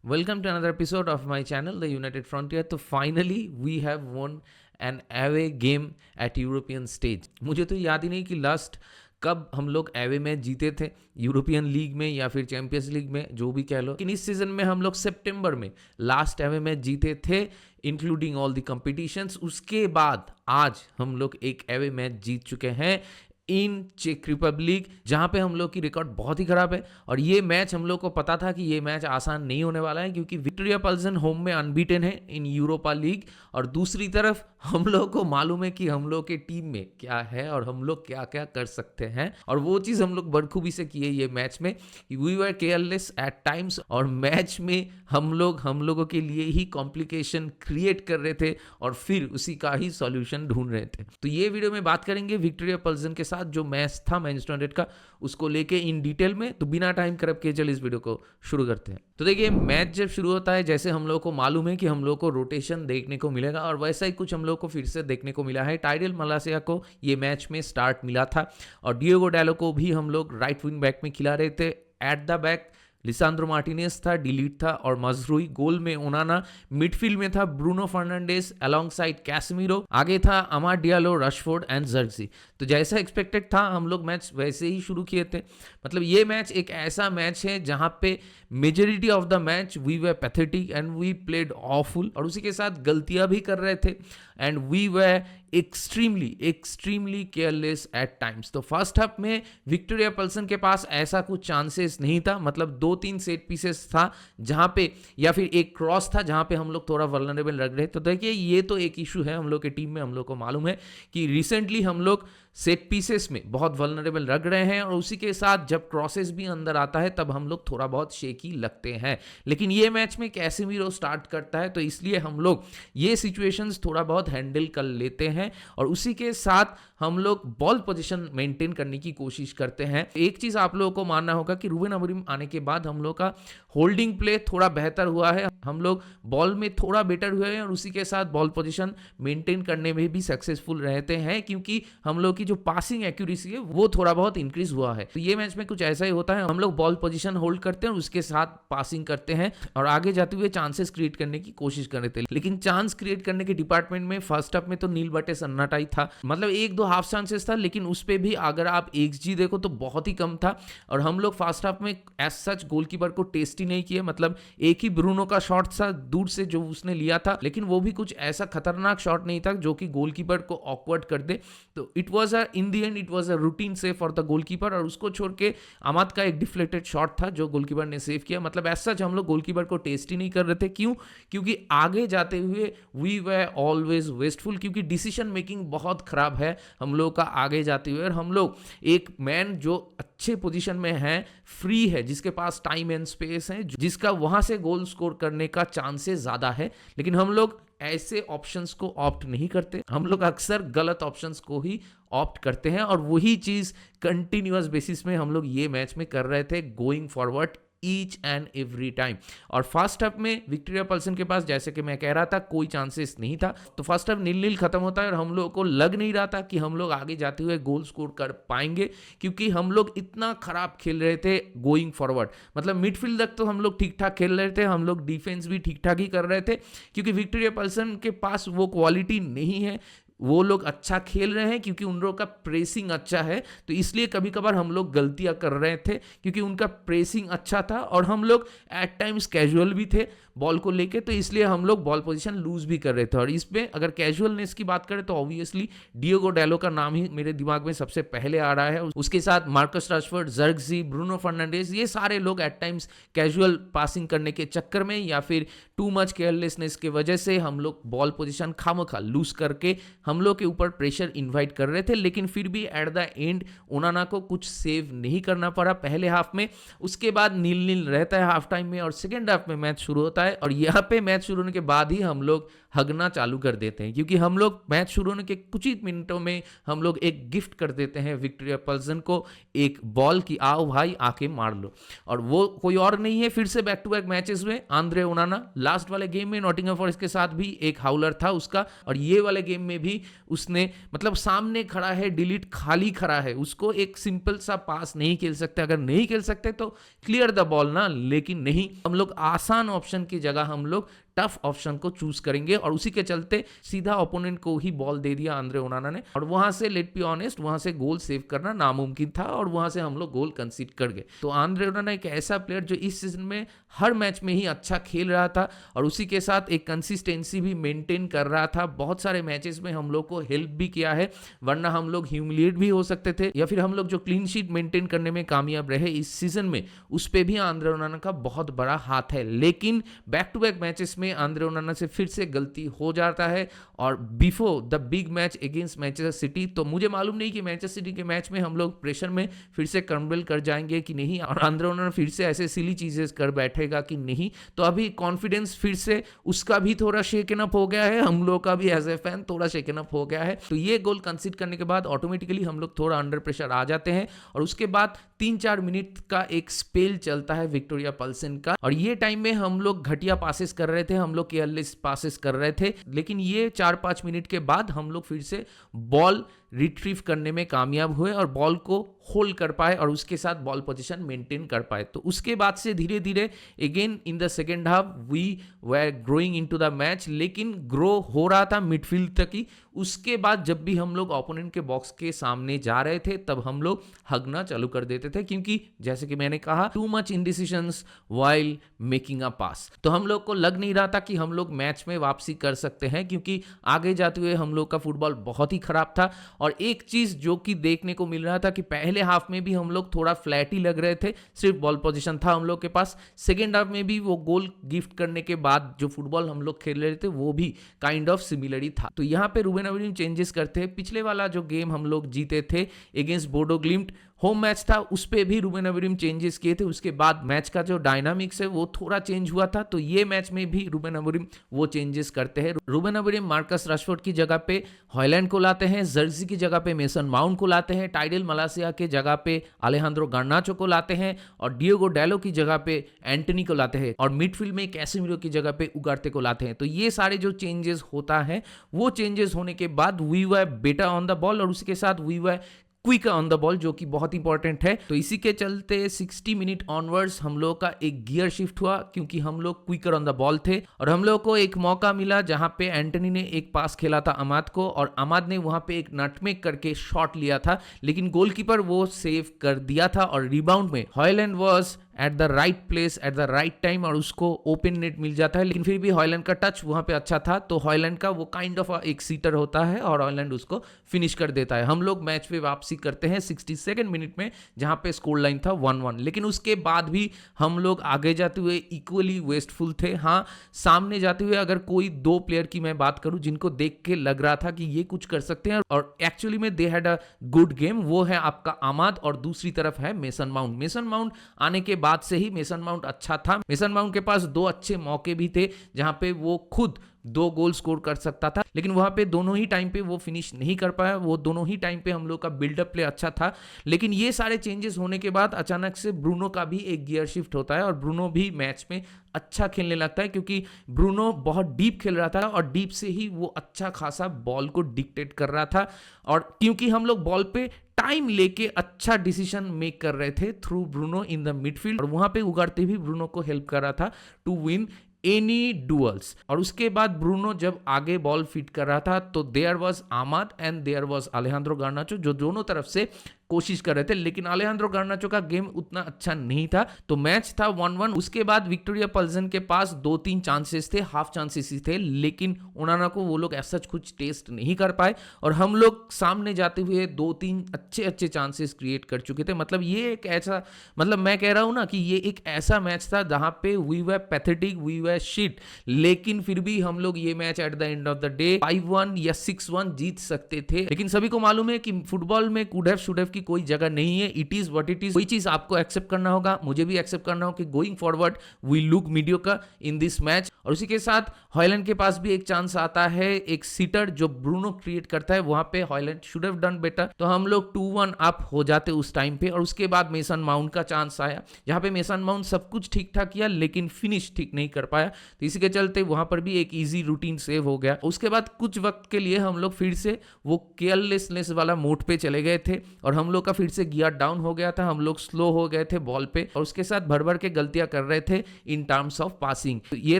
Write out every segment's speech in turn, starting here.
Welcome to another episode of my channel, The United Frontier. तो finally we have won an away game at European stage. मुझे तो याद ही नहीं कि last कब हम लोग एवे मैच जीते थे यूरोपियन लीग में या फिर चैंपियंस लीग में, जो भी कह लो। लेकिन इस सीजन में हम लोग सितंबर में लास्ट एवे मैच जीते थे, इंक्लूडिंग ऑल द कॉम्पिटिशन्स। उसके बाद आज हम लोग एक एवे मैच जीत चुके हैं इन चेक रिपब्लिक, जहां पे हम लोग की रिकॉर्ड बहुत ही खराब है। और ये मैच हम लोग को पता था कि ये मैच आसान नहीं होने वाला है, क्योंकि विक्टोरिया पल्सन होम में अनबीटन है इन यूरोपा लीग। और दूसरी तरफ हम लोग को मालूम है कि हम लोग के टीम में क्या है और हम लोग क्या क्या कर सकते हैं, और वो चीज़ हम लोग बखूबी से किए ये मैच में। We were careless at times, और मैच में हम लोगों के लिए ही कॉम्प्लिकेशन क्रिएट कर रहे थे और फिर उसी का ही सॉल्यूशन ढूंढ रहे थे। तो ये वीडियो में बात करेंगे विक्टोरिया पल्सन के साथ जो मैच था मैनचेस्टर यूनाइटेड का, उसको लेके इन डिटेल में। तो बिना टाइम खराब किए चल इस वीडियो को शुरू करते हैं। तो देखिए, मैच जब शुरू होता है, जैसे हम लोग को मालूम है कि हम लोग को रोटेशन देखने को मिलेगा, और वैसा ही कुछ हम लोग को फिर से देखने को मिला है। टाइडल मलासिया को ये मैच में स्टार्ट मिला था, और डिएगो डालो को भी हम लोग राइट विंग बैक में खिला रहे थे। एट द बैक लिसांद्रो मार्टिनेज था, डिलीट था और मजरूई। गोल में ओनाना, मिडफील्ड में था ब्रूनो फर्नांडेस अलोंगसाइड कैसेमीरो, आगे था अमाद डियालो, रशफोर्ड एंड जर्गजी। तो जैसा एक्सपेक्टेड था हम लोग मैच वैसे ही शुरू किए थे। मतलब ये मैच एक ऐसा मैच है जहां पे majority of the match we were pathetic and we played awful, और उसी के साथ गलतियां भी कर रहे थे and we were extremely careless at times. तो फर्स्ट हाफ में विक्टोरिया पल्सन के पास ऐसा कुछ चांसेस नहीं था। मतलब 2-3 सेट पीसेस था जहां पे, या फिर एक क्रॉस था जहां पे हम लोग थोड़ा वल्नरेबल लग रहे। तो देखिए, ये तो एक इशू है हम लोग के टीम में। हम लोग को मालूम है कि रिसेंटली हम लोग सेट पीसेस में बहुत वल्नरेबल लग रहे हैं, और उसी के साथ जब क्रॉसेस भी अंदर आता है तब हम लोग थोड़ा बहुत शेकी लगते हैं। लेकिन ये मैच में कैसेमीरो स्टार्ट करता है, तो इसलिए हम लोग ये सिचुएशंस थोड़ा बहुत हैंडल कर लेते हैं, और उसी के साथ हम लोग बॉल पोजीशन मेंटेन करने की कोशिश करते हैं। एक चीज आप लोगों को मानना होगा कि रूबेन अमोरिम आने के बाद हम लोग का होल्डिंग प्ले थोड़ा बेहतर हुआ है, हम लोग बॉल में थोड़ा बेटर हुए हैं, और उसी के साथ बॉल पोजीशन मेंटेन करने में भी सक्सेसफुल रहते हैं, क्योंकि हम लोग की जो पासिंग एक्यूरेसी है वो थोड़ा बहुत इंक्रीज हुआ है। तो ये मैच में कुछ ऐसा ही होता है, हम लोग बॉल पोजीशन होल्ड करते हैं और उसके साथ पासिंग करते हैं, और आगे जाते हुए चांसेस क्रिएट करने की कोशिश कर रहे थे। लेकिन चांस क्रिएट करने के डिपार्टमेंट में फर्स्ट हाफ में तो नील बटे सन्नाटा ही था। मतलब 1-2 हाफ चांसेस था, लेकिन उस पे भी अगर आप XG देखो तो बहुत ही कम था। और हम लोग फर्स्ट हाफ में एज सच गोलकीपर को टेस्ट ही नहीं किए। मतलब एक ही ब्रूनो का शॉट था दूर से जो उसने लिया था, लेकिन वो भी कुछ ऐसा खतरनाक शॉट नहीं था जो कि गोलकीपर को ऑकवर्ड कर दे। तो it was in the end it was a routine save for the goalkeeper, और उसको छोड़ के अमाद का एक डिफ्लेक्टेड शॉट था जो गोलकीपर ने सेव किया। मतलब एज सच हम लोग गोलकीपर को टेस्ट ही नहीं कर रहे थे। क्यों? क्योंकि आगे जाते हुए वी वर ऑलवेज वेस्टफुल, क्योंकि डिसीजन मेकिंग बहुत खराब है हम लोग का आगे जाते हुए। और हम लोग एक मैन जो अच्छे पोजीशन में है, फ्री है, जिसके पास टाइम एंड स्पेस है, जिसका वहां से गोल स्कोर करने का चांसेस ज्यादा है, लेकिन हम लोग ऐसे ऑप्शंस को ऑप्ट नहीं करते। हम लोग अक्सर गलत ऑप्शंस को ही ऑप्ट करते हैं, और वही चीज कंटिन्यूअस बेसिस में हम लोग ये मैच में कर रहे थे, going forward each and every time. और फर्स्ट हाफ में विक्टोरिया पल्सन के पास, जैसे कि मैं कह रहा था, कोई चांसेस नहीं था। तो फर्स्ट हाफ 0-0 खत्म होता है, और हम लोगों को लग नहीं रहा था कि हम लोग आगे जाते हुए गोल स्कोर कर पाएंगे, क्योंकि हम लोग इतना खराब खेल रहे थे गोइंग फॉरवर्ड। मतलब मिडफील्ड तक तो हम लोग ठीक ठाक खेल रहे थे, हम लोग डिफेंस भी ठीक ठाक ही कर रहे थे, क्योंकि विक्टोरिया पल्सन के पास वो क्वालिटी नहीं है। वो लोग अच्छा खेल रहे हैं क्योंकि उन लोगों का प्रेसिंग अच्छा है, तो इसलिए कभी कभार हम लोग गलतियां कर रहे थे, क्योंकि उनका प्रेसिंग अच्छा था, और हम लोग एट टाइम्स कैजुअल भी थे बॉल को लेके, तो इसलिए हम लोग बॉल पोजीशन लूज भी कर रहे थे। और इसमें अगर कैजुअलनेस की बात करें तो ऑब्वियसली डिएगो डालो का नाम ही मेरे दिमाग में सबसे पहले आ रहा है। उसके साथ मार्कस राशफोर्ड, जर्गजी, ब्रूनो फर्नांडेस, ये सारे लोग एट टाइम्स कैजुअल पासिंग करने के चक्कर में या फिर टू मच केयरलेसनेस की वजह से हम लोग बॉल पोजीशन खामखा लूज करके हम लोग के ऊपर प्रेशर इन्वाइट कर रहे थे। लेकिन फिर भी एट द एंड ओनाना को कुछ सेव नहीं करना पड़ा पहले हाफ में। उसके बाद 0-0 रहता है हाफ टाइम में, और सेकेंड हाफ में मैच शुरू होता है, और यहाँ पे मैच शुरू होने के बाद ही हम लोग हगना चालू कर देते हैं, क्योंकि हम लोग मैच शुरू होने के कुछ ही मिनटों में हम लोग एक गिफ्ट कर देते हैं विक्टोरिया पल्सन को, एक बॉल की, आओ भाई आके मार लो। और वो कोई और नहीं है, फिर से बैक टू बैक मैचेस में आंद्रे ओनाना। लास्ट वाले गेम में नॉटिंघम फॉरेस्ट के साथ भी एक हाउलर था उसका, और ये वाले गेम में भी भी उसने मतलब सामने खड़ा है, डिलीट खाली खड़ा है, उसको एक सिंपल सा पास नहीं खेल सकते। अगर नहीं खेल सकते तो क्लियर द बॉल ना, लेकिन नहीं, हम लोग आसान ऑप्शन की जगह हम लोग टफ ऑप्शन को चूज करेंगे और उसी के चलते सीधा ओपोनेंट को ही बॉल दे दिया आंद्रे ओनाना ने और वहां से लेट बी ऑनेस्ट वहां से गोल सेव करना नामुमकिन था और वहां से हम लोग गोल कंसीड कर गए। तो आंद्रे ओनाना एक ऐसा प्लेयर जो इस सीजन में हर मैच में ही अच्छा खेल रहा था और उसी के साथ एक कंसिस्टेंसी भी मेंटेन कर रहा था। बहुत सारे मैचेस में हम लोग को हेल्प भी किया है, वरना हम लोग ह्यूमिलिएट भी हो सकते थे या फिर हम लोग जो क्लीन शीट मेंटेन करने में कामयाब रहे इस सीजन में, उस पे भी आंद्रे ओनाना का बहुत बड़ा हाथ है। लेकिन बैक टू बैक मैचेस में आंद्रे ओनाना से फिर से गलती हो जाता है और before the big match against Manchester city, तो मुझे मालूम नहीं कि मैनचेस्टर सिटी के मैच में हम लोग प्रेशर में फिर से क्रम्बल कर जाएंगे कि नहीं और आंद्रे ओनाना फिर से ऐसे सिली चीजें कर बैठेगा कि नहीं। तो अभी कॉन्फिडेंस फिर से उसका भी थोड़ा शेकन अप हो गया है, हम लोग का भी एज ए फैन थोड़ा शेकन अप हो गया है। तो ये गोल कंसीड करने के बाद ऑटोमेटिकली हम लोग थोड़ा अंडर प्रेशर आ जाते हैं और उसके बाद 3-4 मिनट का एक स्पेल चलता है विक्टोरिया पल्सन का और ये टाइम में हम लोग घटिया पासेस कर रहे थे, हम लोग केयरलेस पासेस कर रहे थे। लेकिन ये 4-5 मिनट के बाद हम लोग फिर से बॉल रिट्रीव करने में कामयाब हुए और बॉल को होल्ड कर पाए और उसके साथ बॉल पोजीशन मेंटेन कर पाए। तो उसके बाद से धीरे धीरे again in the second half we were growing into the match, लेकिन ग्रो हो रहा था मिडफील्ड तक ही। उसके बाद जब भी हम लोग ओपोनेंट के बॉक्स के सामने जा रहे थे तब हम लोग हगना चालू कर देते थे, क्योंकि जैसे कि मैंने कहा too much indecisions while making a pass. तो हम लोग को लग नहीं रहा था कि हम लोग मैच में वापसी कर सकते हैं, क्योंकि आगे जाते हुए हम लोग का फुटबॉल बहुत ही खराब था। और एक चीज जो कि देखने को मिल रहा था कि पहले हाफ में भी हम लोग थोड़ा फ्लैट ही लग रहे थे, सिर्फ बॉल पोजीशन था हम लोग के पास। सेकेंड हाफ में भी वो गोल गिफ्ट करने के बाद जो फुटबॉल हम लोग खेल रहे थे वो भी काइंड ऑफ सिमिलर ही था। तो यहाँ पे रूबेन अमोरिम चेंजेस करते हैं। पिछले वाला जो गेम हम लोग जीते थे अगेंस्ट बोडो ग्लिम्ट, होम मैच था, उस पे भी रूबेन अमोरिम चेंजेस किए थे। उसके बाद मैच का जो डायनामिक्स है वो थोड़ा चेंज हुआ था, तो ये मैच में भी रूबेन अमोरिम वो चेंजेस करते हैं। रूबेन अमोरिम मार्कस राशफोर्ड की जगह पे हॉयलैंड को लाते हैं, जर्सी की जगह पे मेसन माउंट को लाते हैं, टाइडल मलासिया के जगह पे अलेहांद्रो गार्नाचो को लाते हैं और डियोगो डैलो की जगह पे एंटनी को लाते हैं और मिडफील्ड में कैसेमिरो की जगह पे उगार्ते को लाते हैं। तो ये सारे जो चेंजेस होता है वो चेंजेस होने के बाद we were better on the ball और उसके साथ we were quick on the ball, जो कि बहुत इंपॉर्टेंट है। तो इसी के चलते 60 मिनट ऑनवर्ड्स हम लोग का एक गियर शिफ्ट हुआ, क्योंकि हम लोग क्विकर ऑन द बॉल थे और हम लोग को एक मौका मिला जहां पे एंटनी ने एक पास खेला था अमाद को और अमाद ने वहां पे एक नटमेक करके शॉट लिया था, लेकिन गोलकीपर वो सेव कर दिया था और रिबाउंड में Højlund was at the right place at the right time और उसको ओपन नेट मिल जाता है। लेकिन फिर भी हॉयलैंड का टच वहां पे अच्छा था, तो हॉयलैंड का वो काइंड ऑफ एक सीटर होता है और हॉयलैंड उसको फिनिश कर देता है। हम लोग मैच पे वापसी करते हैं 62nd मिनट में, जहां पे स्कोर लाइन था 1-1। लेकिन उसके बाद भी हम लोग आगे जाते हुए इक्वली वेस्टफुल थे। हाँ, सामने जाते हुए अगर कोई 2 प्लेयर की मैं बात करूं जिनको देख के लग रहा था कि ये कुछ कर सकते हैं और एक्चुअली में they had a good game, वो है आपका अमाद और दूसरी तरफ है मेसन माउंट। मेसन माउंट आने के बाद से ही मेसन माउंट अच्छा था। मेसन माउंट के पास 2 अच्छे मौके भी थे जहां पे वो खुद 2 गोल स्कोर कर सकता था, लेकिन वहां पे दोनों ही टाइम पे वो फिनिश नहीं कर पाया। वो दोनों ही टाइम पे हम लोग का बिल्डअप प्ले अच्छा था। लेकिन ये सारे चेंजेस होने के बाद अचानक से ब्रूनो का भी एक गियर शिफ्ट होता है और ब्रूनो भी मैच में अच्छा खेलने लगता है, क्योंकि ब्रूनो बहुत डीप खेल रहा था और डीप से ही वो अच्छा खासा बॉल को डिक्टेट कर रहा था। और क्योंकि हम लोग बॉल पे टाइम लेके अच्छा डिसीजन मेक कर रहे थे through Bruno in the midfield और वहां पे उगाड़ते भी ब्रूनो को हेल्प कर रहा था टू विन एनी डुअल्स। और उसके बाद ब्रूनो जब आगे बॉल फिट कर रहा था तो there was Amad and there was Alejandro Garnacho, जो दोनों तरफ से कोशिश कर रहे थे। लेकिन अलेहांद्रो गार्नाचो का गेम उतना अच्छा नहीं था, तो मैच था 1-1। उसके बाद विक्टोरिया पल्सन के पास 2-3 चांसेस थे, हाफ चांसेस ही थे, लेकिन ओनाना को वो लोग ऐसा कुछ टेस्ट नहीं कर पाए और हम लोग सामने जाते हुए 2-3 अच्छे चांसेस क्रिएट कर चुके थे। मतलब ये एक ऐसा, मतलब मैं कह रहा हूं ना कि ये एक ऐसा मैच था जहां पे we were pathetic, we were shit, लेकिन फिर भी हम लोग ये match at the end of the day 5-1 या 6-1 जीत सकते थे। लेकिन सभी को मालूम है कि फुटबॉल में कुड हैव शुड हैव की की कोई जगह नहीं है, it is what it is. कोई चीज आपको एक्सेप्ट करना होगा, मुझे भी एक्सेप्ट करना होगा कि going forward we look mediocre in this match. और उसी के साथ हॉयलैंड के पास भी एक चांस आता है, एक सीटर जो ब्रूनो क्रिएट करता है, वहां पे Højlund should have done better, तो हम लोग 2-1 अप हो जाते उस टाइम पे। और उसके बाद मेसन माउंट का चांस आया, जहां पे मेसन माउंट सब कुछ ठीक ठाक किया लेकिन फिनिश ठीक नहीं कर पाया, तो इसी के चलते वहां पर भी एक इजी रूटीन सेव हो गया। उसके बाद कुछ वक्त के लिए हम लोग फिर से वो केयरलेसनेस वाला मोड पे चले गए थे और हम लोग का फिर से गियर डाउन हो गया था, हम लोग स्लो हो गए थे बॉल पे और उसके साथ भर के गलतियां कर रहे थे इन टर्म्स ऑफ पासिंग। तो ये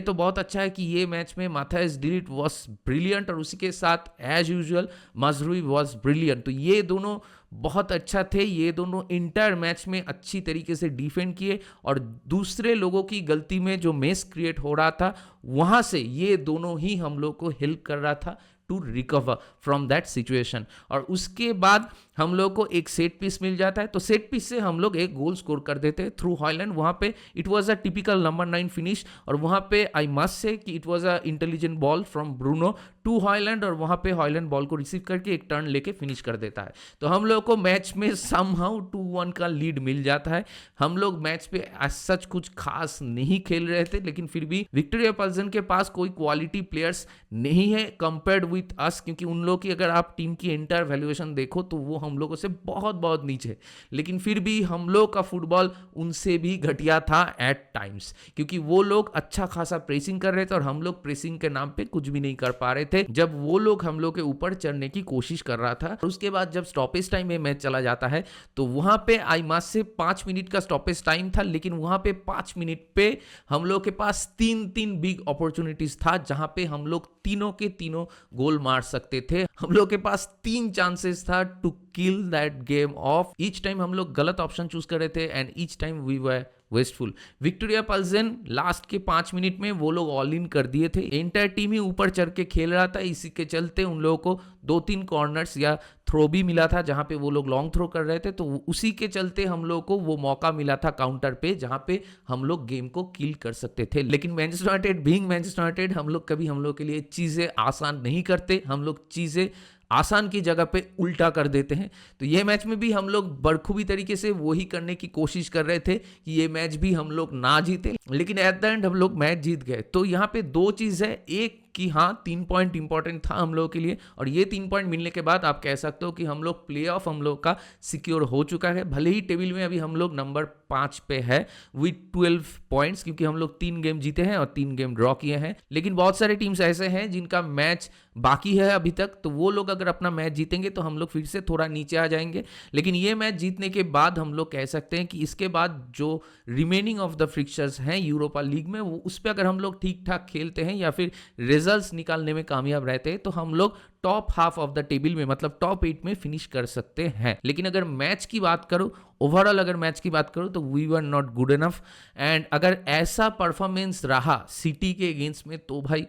तो बहुत अच्छा है कि ये मैच में Mathias de Ligt was brilliant और उसी के साथ एज यूजुअल मजरूई वाज ब्रिलियंट। तो ये दोनों बहुत अच्छा थे, ये दोनों इंटायर मैच में अच्छी तरीके से डिफेंड किए और दूसरे लोगों की गलती में जो मेस क्रिएट हो रहा था वहां से ये दोनों ही हम लोग को हेल्प कर रहा था to recover from that situation. और उसके बाद हम लोग को एक सेट पीस मिल जाता है, तो सेट पीस से हम लोग एक गोल स्कोर कर देते हैं थ्रू हॉयलैंड। वहां पे it was a typical number 9 finish और वहां पे I must say that it was a intelligent ball from Bruno to Hojlund और वहां पे हॉयलैंड बॉल को रिसीव करके एक टर्न लेके फिनिश कर देता है। तो हम लोग को मैच में समहाउ 2-1 का लीड मिल जाता है। हम लोग मैच पे सच कुछ खास नहीं खेल रहे थे, लेकिन फिर भी विक्टोरिया पल्सन के पास कोई क्वालिटी प्लेयर्स नहीं है कंपेयर्ड विथ अस, क्योंकि उन लोग की अगर आप टीम की एंटायर वैल्यूएशन देखो तो वो हम लोगों से बहुत बहुत नीचे, लेकिन फिर भी हम लोग का फुटबॉल उनसे भी घटिया था एट टाइम्स, क्योंकि वो लोग अच्छा खासा प्रेसिंग कर रहे थे और हम लोग प्रेसिंग के नाम पे कुछ भी नहीं कर पा रहे थे जब वो लोग हम लोग के ऊपर चढ़ने की कोशिश कर रहा था। और उसके बाद जब स्टॉपेज टाइम में मैच चला जाता है तो वहां पे आई मास से 5 मिनट का स्टॉपेज टाइम था, लेकिन वहां पे 5 मिनट पे हम लोग के पास 3 बिग अपॉर्चुनिटीज था जहां पे हम लोग तीनों के तीनों गोल मार सकते थे। हम लोग के पास 3 चांसेस था to kill that game off. Each time हम लोग गलत ऑप्शन चूज कर रहे थे and each time we were wasteful. Viktoria Plzen last के 5 मिनट में वो लोग ऑल इन कर दिए थे, एंटायर टीम ही ऊपर चढ़ के खेल रहा था, इसी के चलते उन लोगों को 2-3 कॉर्नर्स या थ्रो भी मिला था जहां पे वो लोग लॉन्ग थ्रो कर रहे थे, तो उसी के चलते हम लोग को वो मौका मिला था काउंटर पे जहां पे हम लोग गेम को किल कर सकते थे। लेकिन Manchester United being Manchester United, हम लोग कभी हम लोग के लिए चीजें आसान नहीं करते, हम लोग चीजें आसान की जगह पे उल्टा कर देते हैं। तो ये मैच में भी हम लोग बड़खूबी तरीके से वही करने की कोशिश कर रहे थे कि ये मैच भी हम लोग ना जीते, लेकिन एट द एंड हम लोग मैच जीत गए। तो यहाँ पे 2 चीज है, एक कि हाँ 3 पॉइंट इंपॉर्टेंट था हम लोगों के लिए और ये 3 पॉइंट मिलने के बाद आप कह सकते हो कि हम लोग प्ले ऑफ हम लोग का सिक्योर हो चुका है। भले ही टेबल में अभी हम लोग नंबर 5 पे है विद 12 पॉइंट्स, क्योंकि हम लोग 3 गेम जीते हैं और 3 गेम ड्रॉ किए हैं, लेकिन बहुत सारे टीम्स ऐसे हैं जिनका मैच बाकी है अभी तक, तो वो लोग अगर अपना मैच जीतेंगे तो हम लोग फिर से थोड़ा नीचे आ जाएंगे। लेकिन ये मैच जीतने के बाद हम लोग कह सकते हैं कि इसके बाद जो रिमेनिंग ऑफ द फिक्चर्स हैं यूरोपा लीग में, वो उस पर अगर हम लोग ठीक ठाक खेलते हैं या फिर रिजल्ट्स निकालने में कामयाब रहते हैं तो हम लोग top half of the table में, मतलब टॉप 8 में फिनिश कर सकते हैं। लेकिन अगर मैच की बात करो, ओवरऑल अगर मैच की बात करो तो we were not good enough, and अगर ऐसा परफॉर्मेंस रहा सिटी के अगेंस्ट में तो भाई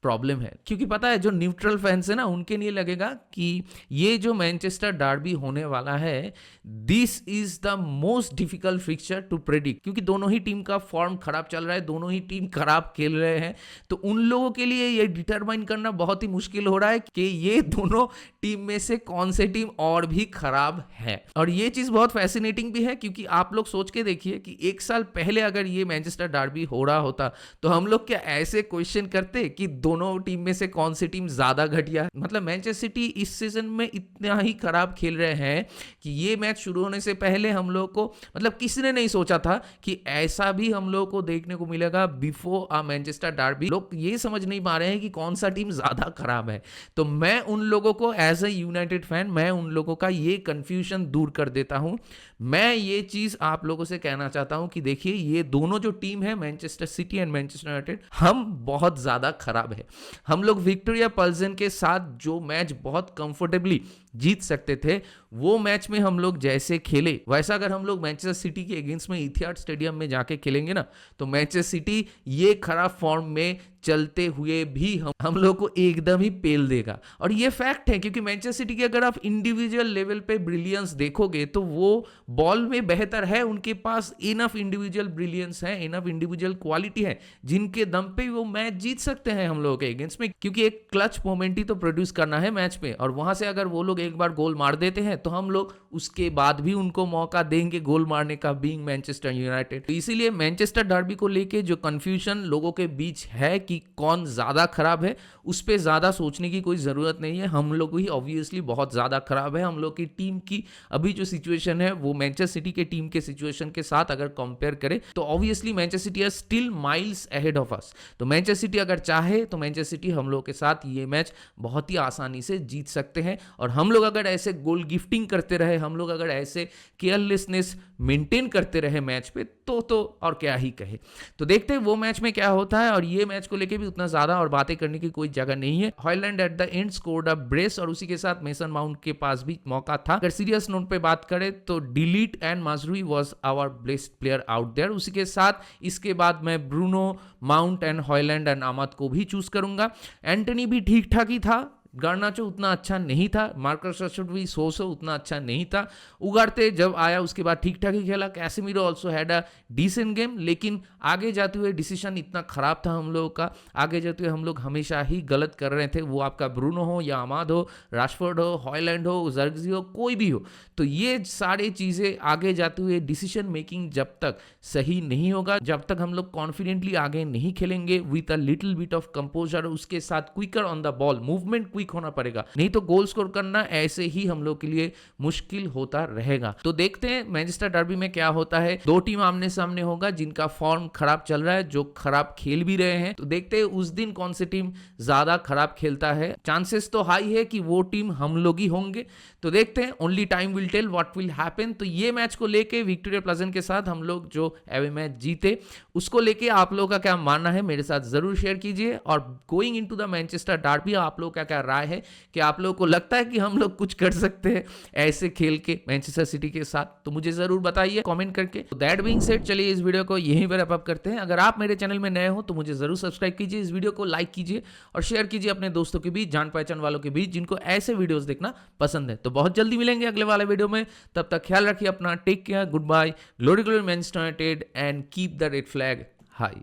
प्रॉब्लम है, क्योंकि पता है जो न्यूट्रल फैंस है ना उनके लिए लगेगा कि ये जो मैनचेस्टर डर्बी होने वाला है this is the most difficult fixture to predict, क्योंकि दोनों ही टीम का फॉर्म खराब चल रहा है, दोनों ही टीम खराब खेल रहे हैं, तो उन लोगों के लिए ये डिटरमाइन करना बहुत ही मुश्किल हो रहा है कि ये दोनों टीम में से कौन से टीम और भी खराब है। और ये चीज बहुत फैसिनेटिंग भी है, क्योंकि आप लोग सोच के देखिए कि 1 साल पहले अगर ये मैनचेस्टर डर्बी हो रहा होता तो हम लोग क्या ऐसे क्वेश्चन करते कि दोनों टीम में से कौन सी टीम ज्यादा घटिया। मतलब मैनचेस्टर सिटी इस सीजन में इतना ही खराब खेल रहे हैं कि ये मैच शुरू होने से पहले हम लोग को, मतलब किसी ने नहीं सोचा था कि ऐसा भी हम लोग को देखने को मिलेगा बिफोर अ मैनचेस्टर डर्बी। लोग ये समझ नहीं पा रहे हैं कि कौन सा टीम ज्यादा खराब है। तो मैं उन लोगों को एज ए यूनाइटेड फैन, मैं उन लोगों का ये कंफ्यूजन दूर कर देता हूं। मैं ये चीज आप लोगों से कहना चाहता हूं कि देखिए ये दोनों जो टीम है Manchester city and Manchester United, हम बहुत ज्यादा खराब है। हम लोग विक्टोरिया पल्सन के साथ जो मैच बहुत कंफर्टेबली जीत सकते थे, वो मैच में हम लोग जैसे खेले वैसा अगर हम लोग मैनचेस्टर सिटी के अगेंस्ट में इथिहाद स्टेडियम में जाके खेलेंगे ना, तो मैनचेस्टर सिटी ये खराब फॉर्म में चलते हुए भी हम लोग को एकदम ही पेल देगा। और ये फैक्ट है, क्योंकि मैनचेस्टर सिटी के अगर आप इंडिविजुअल लेवल पे ब्रिलियंस देखोगे तो वो बॉल में बेहतर है, उनके पास इनफ इंडिविजुअल ब्रिलियंस है, इनफ इंडिविजुअल क्वालिटी है, जिनके दम पे वो मैच जीत सकते हैं हम लोगों के अगेंस्ट में। क्योंकि एक क्लच मोमेंट ही तो प्रोड्यूस करना है मैच पे, और वहां से अगर वो लोग एक बार गोल मार देते हैं तो हम लोग उसके बाद भी उनको मौका देंगे गोल मारने का, बीइंग मैनचेस्टर यूनाइटेड। तो इसीलिए मैनचेस्टर डर्बी को लेके जो कंफ्यूजन लोगों के बीच है कि कौन ज्यादा खराब है, उस पर ज्यादा सोचने की कोई जरूरत नहीं है। हम लोग ही ऑब्वियसली बहुत ज्यादा खराब है। हम लोग की टीम की अभी जो सिचुएशन है वो मैनचेस्टर सिटी के टीम के सिचुएशन के साथ अगर कंपेयर करें तो obviously Manchester City are still miles ahead of us. तो मैनचेस्टर सिटी अगर चाहे तो मैनचेस्टर सिटी हम लोग के साथ ये मैच बहुत ही आसानी से जीत सकते हैं। और हम लोग अगर ऐसे गोल गिफ्टिंग करते रहे, हम लोग अगर ऐसे केयरलेसनेस मेंटेन करते रहे मैच पे तो और क्या ही कहे। तो देखते हैं वो मैच में क्या होता है। और ये मैच को लेके भी उतना ज्यादा और बातें करने की कोई जगह नहीं है। Højlund eight the and scored a brace, और उसी के साथ मेसन माउंट के पास भी मौका था। अगर सीरियस नोट पे बात करें तो Dalot and Mazraoui was our best player out there. उसी के साथ इसके बाद मैं Bruno, Mount and Hojlund and Amad को भी चूज करूंगा। एंटनी भी ठीक ठाक ही था, गार्नाचो उतना अच्छा नहीं था, मार्कस रशफोर्ड भी सो उतना अच्छा नहीं था। उगारते जब आया उसके बाद ठीक ठाक ही खेला। Casemiro also had a decent game, लेकिन आगे जाते हुए डिसीजन इतना खराब था हम लोगों का। आगे जाते हुए हम लोग हमेशा ही गलत कर रहे थे, वो आपका ब्रूनो हो या आमाद हो, राशफोर्ड हो, हॉयलैंड हो, जर्गजी हो, कोई भी हो। तो ये सारी चीज़ें आगे जाते हुए डिसीजन मेकिंग जब तक सही नहीं होगा, जब तक हम लोग कॉन्फिडेंटली आगे नहीं खेलेंगे with a little bit of composure, उसके साथ quicker on the ball, movement quick होना पड़ेगा, नहीं तो गोल स्कोर करना ऐसे ही हम लोग के लिए मुश्किल होता रहेगा। तो देखते हैं मैनचेस्टर डर्बी में क्या होता है। दो टीम आमने सामने होगा जिनका फॉर्म खराब चल रहा है, जो खराब खेल भी रहे हैं। तो देखते हैं उस दिन कौन सी टीम ज्यादा खराब खेलता है। चांसेस तो हाई है कि वो टीम हम लोग ही होंगे। तो देखते हैं, only time will tell what will happen. तो ये मैच को लेके विक्टोरिया प्लेजेंट के साथ हम लोग जो एवे मैच जीते उसको लेके आप लोगों का क्या मानना है मेरे साथ जरूर शेयर कीजिए। और going into the Manchester derby आप लोगों का क्या राय है, कि आप लोगों को लगता है कि हम लोग कुछ कर सकते हैं ऐसे खेल के मैनचेस्टर सिटी के साथ, तो मुझे जरूर बताइए कमेंट करके। तो दैट बीइंग सेड, चलिए इस वीडियो को यहीं पर अप करते हैं। अगर आप मेरे चैनल में नए हो तो मुझे जरूर सब्सक्राइब कीजिए, इस वीडियो को लाइक कीजिए और शेयर कीजिए अपने दोस्तों के बीच, जान पहचान वालों के बीच जिनको ऐसे वीडियोस देखना पसंद है। तो बहुत जल्दी मिलेंगे अगले वाले वीडियो में, तब तक ख्याल रखिए अपना, take care, goodbye, glory glory Manchester United and keep the red flag high.